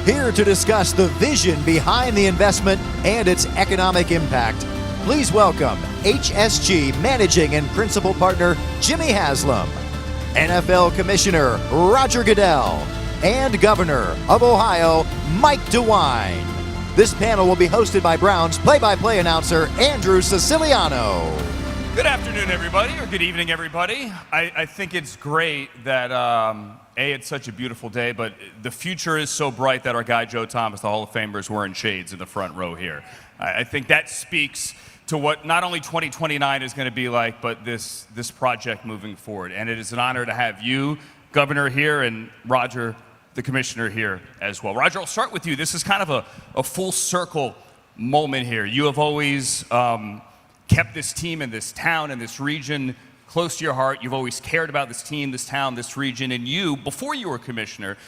Here to discuss the vision behind the investment and its economic impact, please welcome HSG Managing and Principal Partner Jimmy Haslam, NFL Commissioner Roger Goodell, and Governor of Ohio Mike DeWine. This panel will be hosted by Browns play-by-play announcer Andrew Siciliano. Good afternoon, everybody, or good evening, everybody. I think it's great that, it's such a beautiful day, but the future is so bright that our guy Joe Thomas, the Hall of Famer, is wearing shades in the front row here. I think that speaks to what not only 2029 is going to be like, but this project moving forward. And it is an honor to have you, Governor, here, and Roger, the Commissioner, here as well. Roger, I'll start with you. This is kind of a full circle moment here. You have always kept this team and this town and this region close to your heart. You've always cared about this team, this town, this region, and you, before you were Commissioner,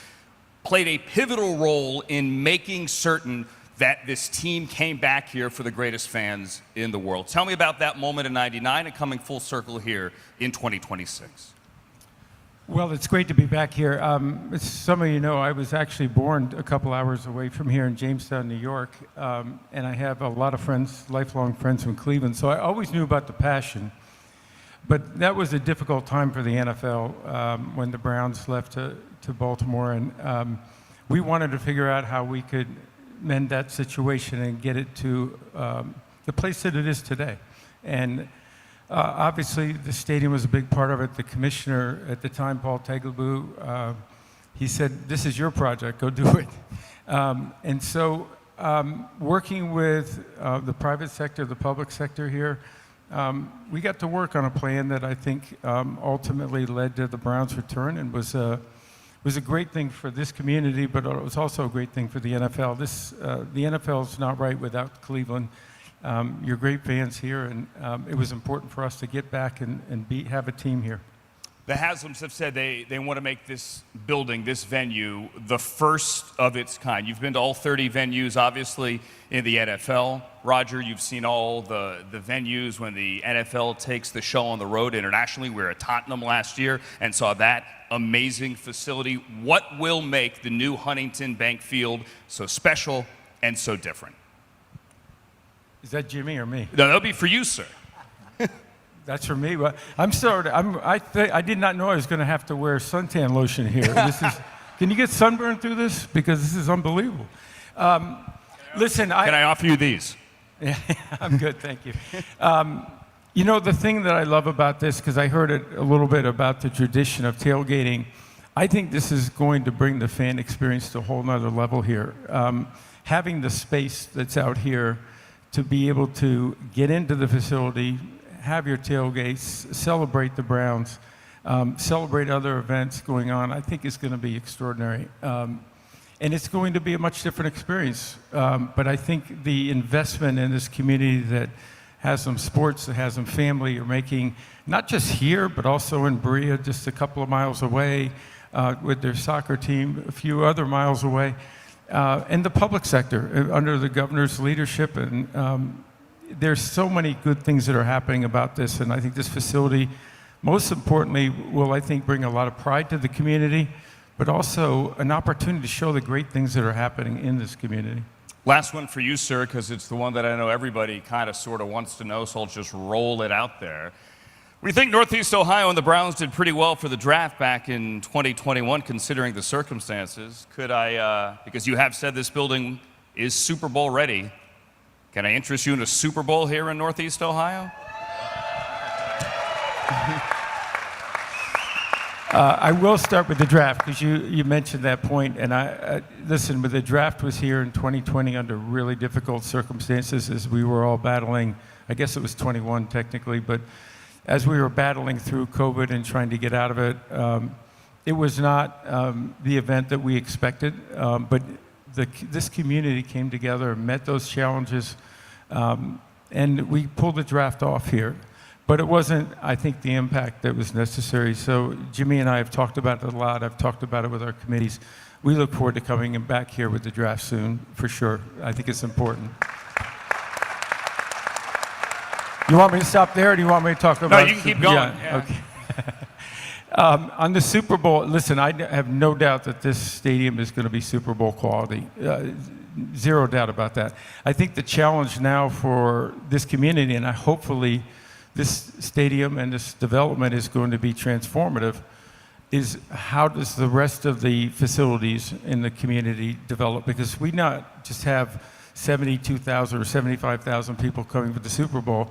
played a pivotal role in making certain that this team came back here for the greatest fans in the world. Tell me about that moment in '99 and coming full circle here in 2026. Well, it's great to be back here. As some of you know, I was actually born a couple hours away from here in Jamestown, New York, and I have a lot of friends, lifelong friends from Cleveland, so I always knew about the passion. But that was a difficult time for the NFL when the Browns left to Baltimore, and we wanted to figure out how we could mend that situation and get it to the place that it is today. And obviously, the stadium was a big part of it. The commissioner at the time, Paul Tagliabue, he said, "This is your project, go do it." And so working with the private sector, the public sector here, we got to work on a plan that I think ultimately led to the Browns' return and was a great thing for this community, but it was also a great thing for the NFL. The NFL is not right without Cleveland. You're great fans here, and it was important for us to get back and have a team here. The Haslams have said they want to make this building, this venue, the first of its kind. You've been to all 30 venues, obviously, in the NFL. Roger, you've seen all the venues when the NFL takes the show on the road internationally. We were at Tottenham last year and saw that amazing facility. What will make the new Huntington Bank Field so special and so different? Is that Jimmy or me? No, that'll be for you, sir. That's for me. But I'm sorry. I did not know I was going to have to wear suntan lotion here. Can you get sunburned through this? Because this is unbelievable. Listen, can I offer you these? Yeah, I'm good, thank you. You know, the thing that I love about this, because I heard it a little bit about the tradition of tailgating, I think this is going to bring the fan experience to a whole nother level here. Having the space that's out here to be able to get into the facility, have your tailgates, celebrate the Browns, celebrate other events going on, I think is going to be extraordinary. And it's going to be a much different experience. But I think the investment in this community that Haslam Sports, the Haslam family are making, not just here, but also in Berea, just a couple of miles away, with their soccer team, a few other miles away, and the public sector under the governor's leadership. And there's so many good things that are happening about this. And I think this facility, most importantly, will, I think, bring a lot of pride to the community, but also an opportunity to show the great things that are happening in this community. Last one for you, sir, because it's the one that I know everybody kind of sort of wants to know, so I'll just roll it out there. We think Northeast Ohio and the Browns did pretty well for the draft back in 2021, considering the circumstances. Could I, because you have said this building is Super Bowl ready, can I interest you in a Super Bowl here in Northeast Ohio? I will start with the draft, because you mentioned that point. And listen, but the draft was here in 2020 under really difficult circumstances as we were all battling. I guess it was 21 technically, but as we were battling through COVID and trying to get out of it, it was not the event that we expected. But this community came together, met those challenges, and we pulled the draft off here. But it wasn't, I think, the impact that was necessary. So Jimmy and I have talked about it a lot. I've talked about it with our committees. We look forward to coming back here with the draft soon, for sure. I think it's important. You want me to stop there, or do you want me to talk about? No, you can keep going. Yeah. Okay. On the Super Bowl, listen, I have no doubt that this stadium is going to be Super Bowl quality. Zero doubt about that. I think the challenge now for this community, and hopefully this stadium and this development is going to be transformative, is how does the rest of the facilities in the community develop? Because we not just have 72,000 or 75,000 people coming for the Super Bowl,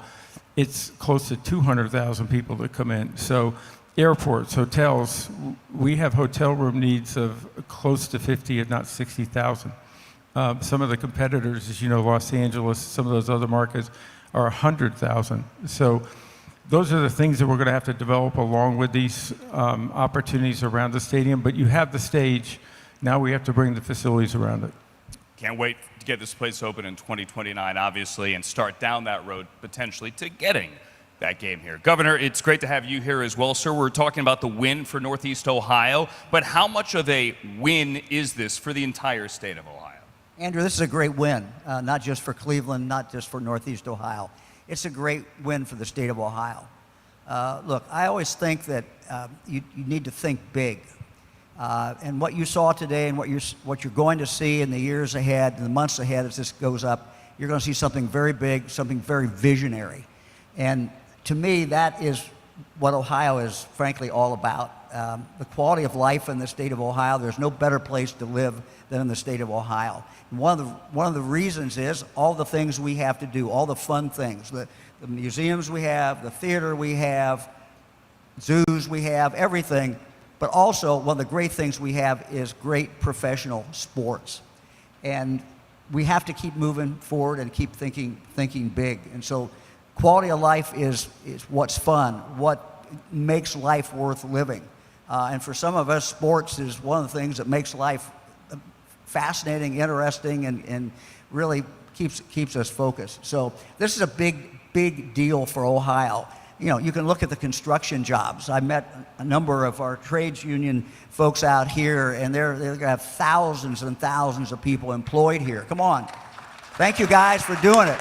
it's close to 200,000 people that come in. So airports, hotels, we have hotel room needs of close to 50, if not 60,000. Some of the competitors, as you know, Los Angeles, some of those other markets are 100,000. So those are the things that we're going to have to develop along with these opportunities around the stadium. But you have the stage. Now we have to bring the facilities around it. Can't wait to get this place open in 2029, obviously, and start down that road potentially to getting that game here. Governor, it's great to have you here as well, sir. We're talking about the win for Northeast Ohio, but how much of a win is this for the entire state of Ohio? Andrew, this is a great win, not just for Cleveland, not just for Northeast Ohio. It's a great win for the state of Ohio. Look, I always think that you need to think big. And what you saw today and what you're going to see in the years ahead, in the months ahead as this goes up, you're going to see something very big, something very visionary. And to me, that is what Ohio is frankly all about. The quality of life in the state of Ohio, there's no better place to live than in the state of Ohio. And one of the reasons is all the things we have to do, all the fun things, the museums we have, the theater we have, zoos we have, everything. But also, one of the great things we have is great professional sports. And we have to keep moving forward and keep thinking big. And so quality of life is what's fun, what makes life worth living. And for some of us, sports is one of the things that makes life fascinating, interesting, and really keeps us focused. So this is a big deal for Ohio. You know, you can look at the construction jobs. I met a number of our trades union folks out here, and they're going to have thousands and thousands of people employed here. Come on. Thank you guys for doing it.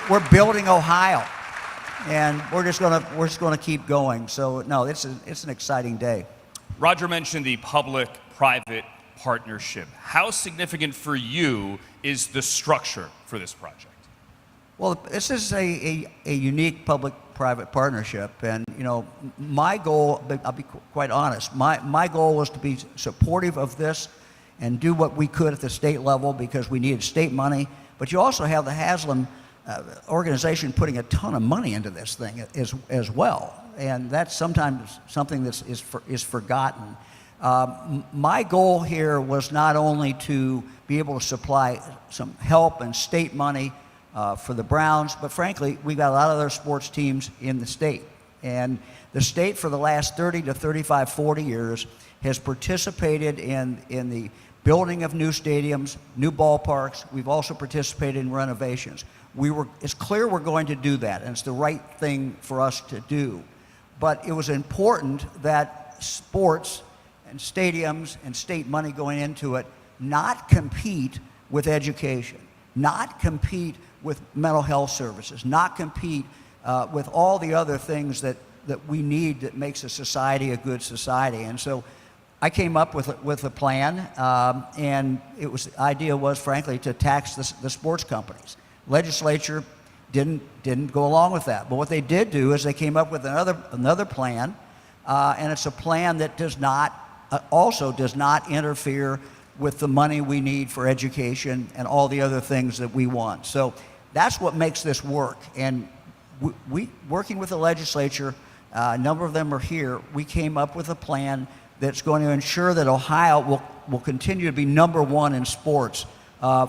We're building Ohio, and we're just going to keep going. So no, it's an exciting day. Roger mentioned the public-private partnership. How significant for you is the structure for this project? Well, this is a unique public-private partnership, and you know, my goal, I'll be quite honest, my goal was to be supportive of this and do what we could at the state level because we needed state money, but you also have the Haslam organization putting a ton of money into this thing as well, and that's sometimes something that is forgotten. My goal here was not only to be able to supply some help and state money for the Browns, but frankly, we've got a lot of other sports teams in the state. And the state for the last 30 to 35, 40 years has participated in the building of new stadiums, new ballparks. We've also participated in renovations. It's clear we're going to do that, and it's the right thing for us to do. But it was important that sports and stadiums and state money going into it not compete with education, not compete with mental health services, not compete with all the other things that we need that makes a society a good society. And so I came up with a plan, and the idea was, frankly, to tax the sports companies. Legislature didn't go along with that. But what they did do is they came up with another plan, and it's a plan that does not interfere with the money we need for education and all the other things that we want. So that's what makes this work. And we working with the legislature, a number of them are here, we came up with a plan that's going to ensure that Ohio will continue to be #1 in sports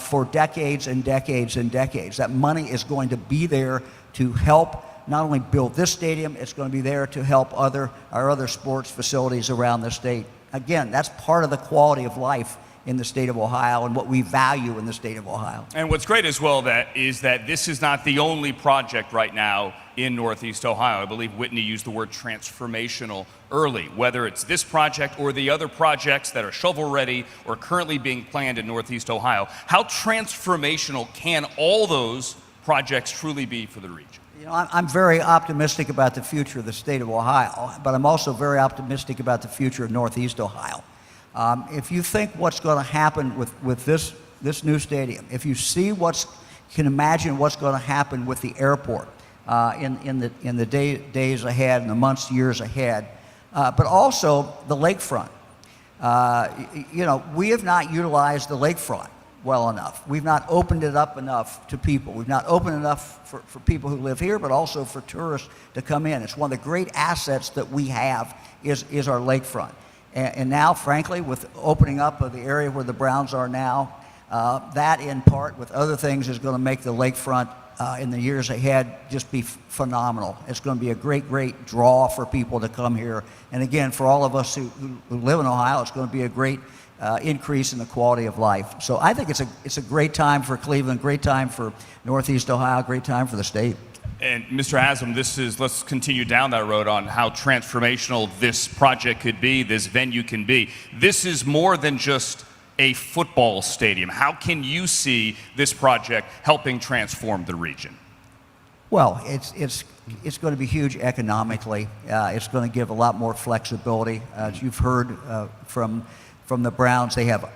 for decades and decades and decades. That money is going to be there to help not only build this stadium, it's going to be there to help our other sports facilities around the state. Again, that's part of the quality of life in the state of Ohio and what we value in the state of Ohio. And what's great as well is that this is not the only project right now in Northeast Ohio. I believe Whitney used the word transformational early, whether it's this project or the other projects that are shovel-ready or currently being planned in Northeast Ohio. How transformational can all those projects truly be for the region? You know, I'm very optimistic about the future of the state of Ohio, but I'm also very optimistic about the future of Northeast Ohio. If you think what's going to happen with this new stadium, if you see can imagine what's going to happen with the airport in the days ahead, and the months, years ahead, but also the lakefront. You know, we have not utilized the lakefront well enough. We've not opened it up enough to people. We've not opened enough for people who live here, but also for tourists to come in. It's one of the great assets that we have is our lakefront. And now, frankly, with opening up of the area where the Browns are now, that in part with other things is going to make the lakefront in the years ahead just be phenomenal. It's going to be a great draw for people to come here. And again, for all of us who live in Ohio, it's going to be a great increase in the quality of life. So I think it's a great time for Cleveland, great time for Northeast Ohio, great time for the state. And Mr. Haslam, let's continue down that road on how transformational this project could be, this venue can be. This is more than just a football stadium. How can you see this project helping transform the region? Well, it's going to be huge economically. It's going to give a lot more flexibility. As you've heard from the Browns, they have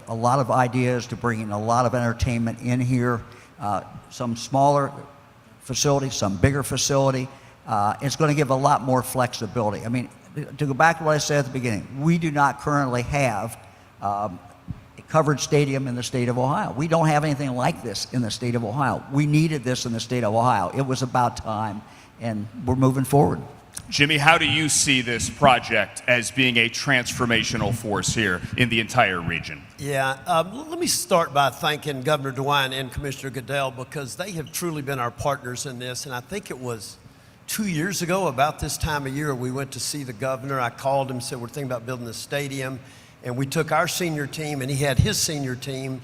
a lot of ideas to bring in a lot of entertainment in here. Some smaller facility, some bigger facility. It's going to give a lot more flexibility. I mean, to go back to what I said at the beginning, we do not currently have a covered stadium in the state of Ohio. We don't have anything like this in the state of Ohio. We needed this in the state of Ohio. It was about time, and we're moving forward. Jimmy, how do you see this project as being a transformational force here in the entire region? Yeah, let me start by thanking Governor DeWine and Commissioner Goodell, because they have truly been our partners in this. And I think it was 2 years ago, about this time of year, we went to see the governor. I called him and said, we're thinking about building the stadium. And we took our senior team, and he had his senior team.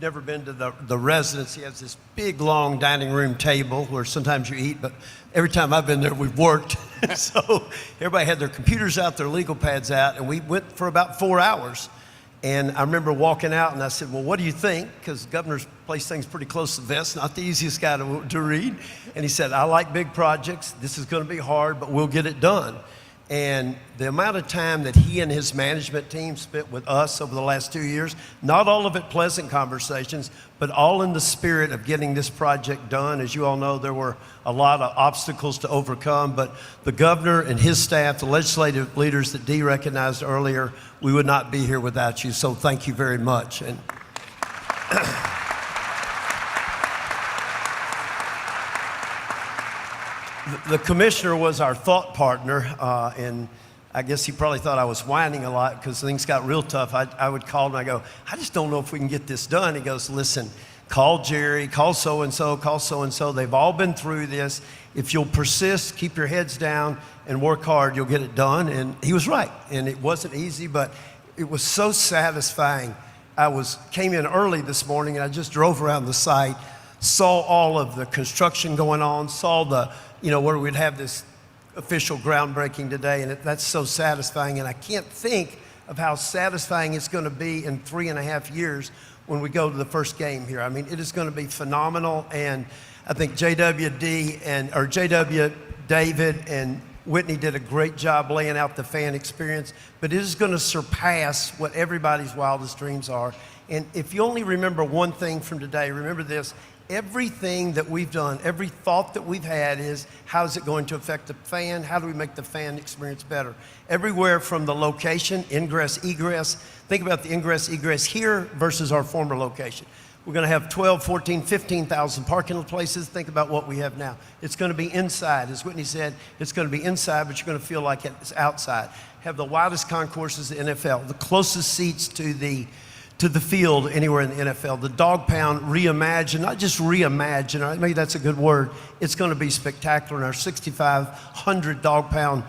Never been to the residence. He has this big, long dining room table where sometimes you eat, but every time I've been there, we've worked. So everybody had their computers out, their legal pads out, and we went for about 4 hours. And I remember walking out, and I said, well, what do you think? Because the governor's placed things pretty close to the vest, not the easiest guy to read. And he said, I like big projects. This is going to be hard, but we'll get it done. And the amount of time that he and his management team spent with us over the last 2 years, not all of it pleasant conversations, but all in the spirit of getting this project done. As you all know, there were a lot of obstacles to overcome, but the governor and his staff, the legislative leaders that Dee recognized earlier, we would not be here without you, so thank you very much. And the commissioner was our thought partner, and I guess he probably thought I was whining a lot because things got real tough. I would call him and I go, I just don't know if we can get this done. He goes, listen, call Jerry, call so-and-so, call so-and-so. They've all been through this. If you'll persist, keep your heads down, and work hard, you'll get it done. And he was right, and it wasn't easy, but it was so satisfying. Came in early this morning, and I just drove around the site, saw all of the construction going on, saw the, where we'd have this official groundbreaking today, and that's so satisfying. And I can't think of how satisfying it's going to be in 3.5 years when we go to the first game here. I mean, it is going to be phenomenal, and I think JW David and Whitney did a great job laying out the fan experience, but it is going to surpass what everybody's wildest dreams are. And if you only remember one thing from today, remember this: everything that we've done, every thought that we've had is, how is it going to affect the fan? How do we make the fan experience better? Everywhere from the location, ingress, egress. Think about the ingress, egress here versus our former location. We're going to have 12, 14, 15,000 parking places. Think about what we have now. It's going to be inside. As Whitney said, it's going to be inside, but you're going to feel like it's outside. Have the widest concourses in the NFL, the closest seats to the field anywhere in the NFL. The dog pound reimagined, not just reimagined, maybe that's a good word. It's going to be spectacular. And our 6,500 dog pound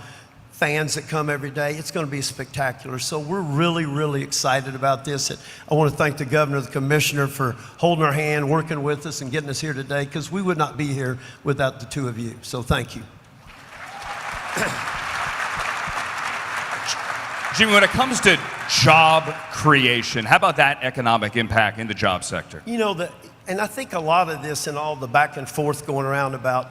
fans that come every day, it's going to be spectacular. So we're really, really excited about this. And I want to thank the governor, the commissioner for holding our hand, working with us, and getting us here today, because we would not be here without the two of you. So thank you. Jimmy, when it comes to job creation, how about that economic impact in the job sector? And I think a lot of this and all the back and forth going around about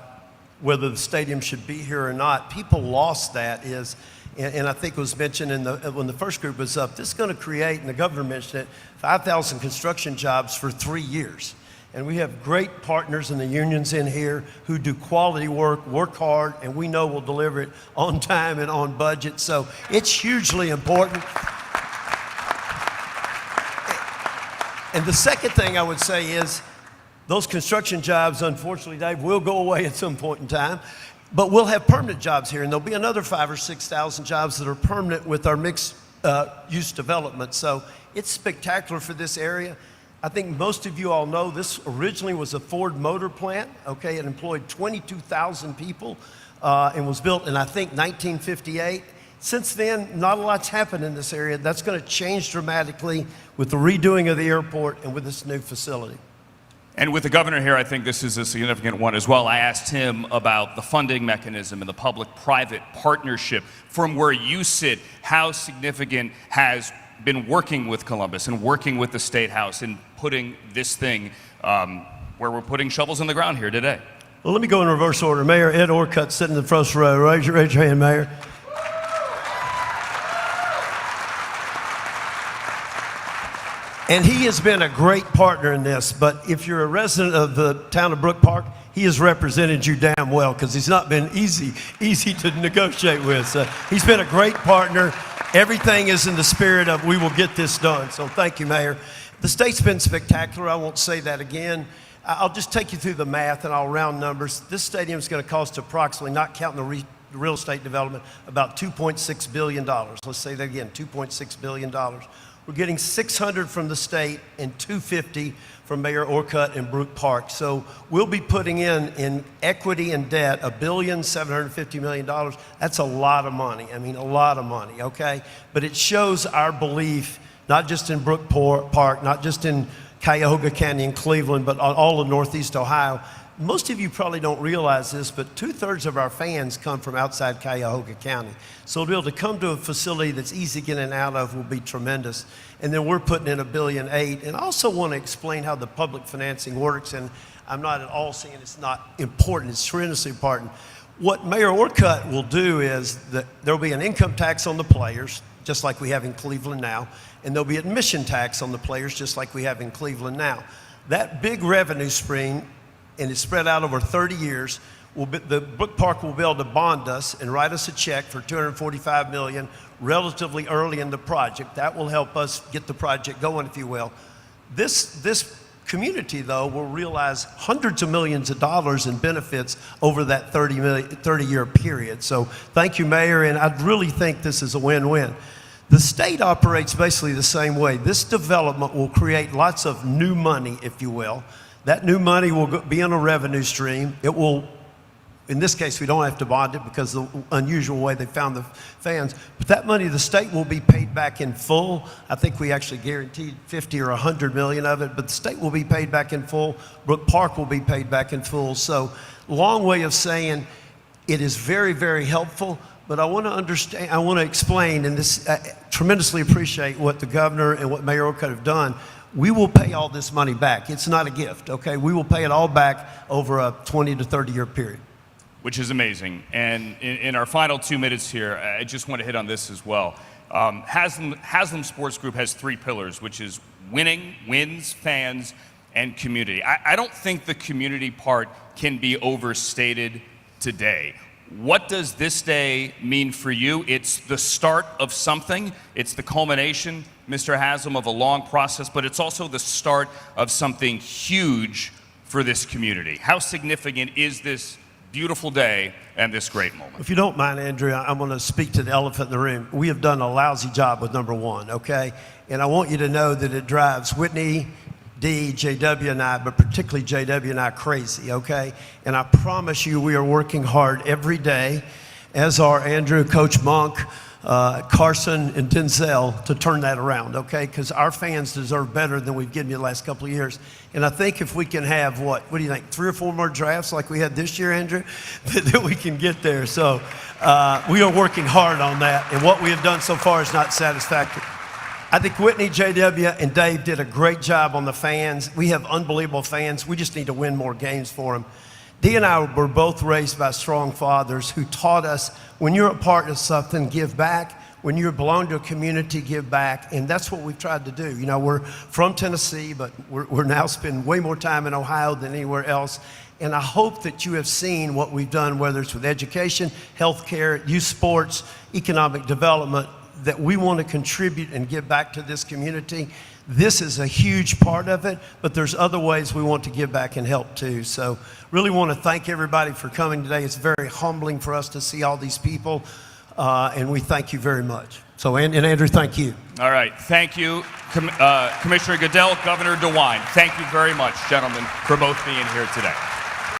whether the stadium should be here or not. People lost that is, and I think it was mentioned when the first group was up, this is going to create, and the governor mentioned it, 5,000 construction jobs for 3 years. And we have great partners in the unions in here who do quality work hard, and we know will deliver it on time and on budget. So it's hugely important. And the second thing I would say is those construction jobs, unfortunately, Dave, will go away at some point in time. But we'll have permanent jobs here, and there'll be another 5,000 or 6,000 jobs that are permanent with our mixed use development. So it's spectacular for this area. I think most of you all know this originally was a Ford Motor plant, okay? It employed 22,000 people and was built in, I think, 1958. Since then, not a lot's happened in this area. That's going to change dramatically with the redoing of the airport and with this new facility. And with the governor here, I think this is a significant one as well. I asked him about the funding mechanism and the public-private partnership. From where you sit, how significant has been working with Columbus and working with the State House and putting this thing where we're putting shovels in the ground here today? Well, let me go in reverse order. Mayor Ed Orcutt sitting in the first row. Raise your hand, Mayor. And he has been a great partner in this, but if you're a resident of the town of Brook Park, he has represented you damn well because he's not been easy to negotiate with. So he's been a great partner. Everything is in the spirit of we will get this done. So thank you, Mayor. The state's been spectacular. I won't say that again. I'll just take you through the math and I'll round numbers. This stadium is going to cost approximately, not counting the real estate development, about $2.6 billion. Let's say that again, $2.6 billion. We're getting 600 from the state and 250 from Mayor Orcutt and Brook Park. So we'll be putting in equity and debt $1.75 billion. That's a lot of money. I mean, a lot of money, okay? But it shows our belief, not just in Brook Park, not just in Cuyahoga County and Cleveland, but on all of Northeast Ohio. Most of you probably don't realize this, but 2/3 of our fans come from outside Cuyahoga County. So to be able to come to a facility that's easy to get in and out of will be tremendous. And then we're putting in $1.8 billion. And I also want to explain how the public financing works. And I'm not at all saying it's not important. It's tremendously important. What Mayor Orcutt will do is that there'll be an income tax on the players, just like we have in Cleveland now. And there'll be admission tax on the players, just like we have in Cleveland now. That big revenue stream, and it's spread out over 30 years, the Brook Park will be able to bond us and write us a check for $245 million relatively early in the project. That will help us get the project going, if you will. This community, though, will realize hundreds of millions of dollars in benefits over that 30-year period. So thank you, Mayor, and I really think this is a win-win. The state operates basically the same way. This development will create lots of new money, if you will. That new money will be in a revenue stream. It will, in this case, we don't have to bond it because of the unusual way they found the fans. But that money, the state will be paid back in full. I think we actually guaranteed 50 or 100 million of it, but the state will be paid back in full. Brook Park will be paid back in full. So, long way of saying it is very, very helpful. But I want to understand, I want to explain, and this, I tremendously appreciate what the governor and what Mayor Orcutt have done. We will pay all this money back. It's not a gift, okay? We will pay it all back over a 20 to 30-year period. Which is amazing. And in our final 2 minutes here, I just want to hit on this as well. Haslam Sports Group has 3 pillars, which is winning, wins, fans, and community. I don't think the community part can be overstated today. What does this day mean for you? It's the start of something. It's the culmination, Mr. Haslam, of a long process, but it's also the start of something huge for this community. How significant is this beautiful day and this great moment? If you don't mind, Andrew, I'm going to speak to the elephant in the room. We have done a lousy job with number 1, okay? And I want you to know that it drives Whitney, D, JW, and I, but particularly JW and I, crazy, okay? And I promise you we are working hard every day, as are Andrew, Coach Monk, Carson, and Denzel, to turn that around, okay? Because our fans deserve better than we've given you the last couple of years. And I think if we can have, what do you think, 3 or 4 more drafts like we had this year, Andrew, that we can get there. So we are working hard on that, and what we have done so far is not satisfactory. I think Whitney, JW, and Dave did a great job on the fans. We have unbelievable fans. We just need to win more games for them. Dee and I were both raised by strong fathers who taught us when you're a part of something, give back. When you belong to a community, give back. And that's what we've tried to do. You know, we're from Tennessee, but we're now spending way more time in Ohio than anywhere else. And I hope that you have seen what we've done, whether it's with education, healthcare, youth sports, economic development, that we want to contribute and give back to this community. This is a huge part of it, but there's other ways we want to give back and help too. So really want to thank everybody for coming today. It's very humbling for us to see all these people, and we thank you very much. So, and Andrew, thank you. All right, thank you, Commissioner Goodell, Governor DeWine. Thank you very much, gentlemen, for both being here today.